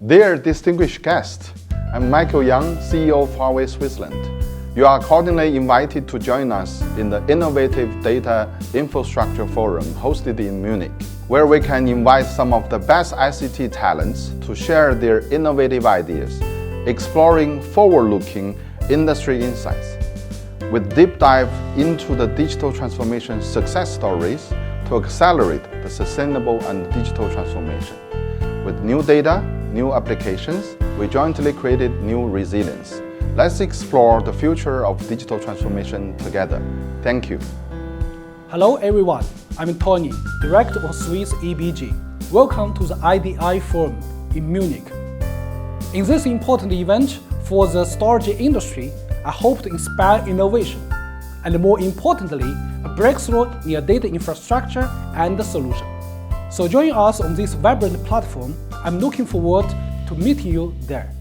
Dear distinguished guests, I'm Michael Yang, CEO of Huawei Switzerland. You are cordially invited to join us in the Innovative Data Infrastructure Forum hosted in Munich, where we can invite some of the best ICT talents to share their innovative ideas, exploring forward-looking industry insights, with deep dive into the digital transformation success stories to accelerate the sustainable and digital transformation. With new data, new applications, we jointly created new resilience. Let's explore the future of digital transformation together. Thank you. Hello everyone, I'm Tony, Director of Swiss EBG. Welcome to the IDI Forum in Munich. In this important event for the storage industry, I hope to inspire innovation and, more importantly, a breakthrough in data infrastructure and solution. So join us on this vibrant platform. I'm looking forward to meeting you there.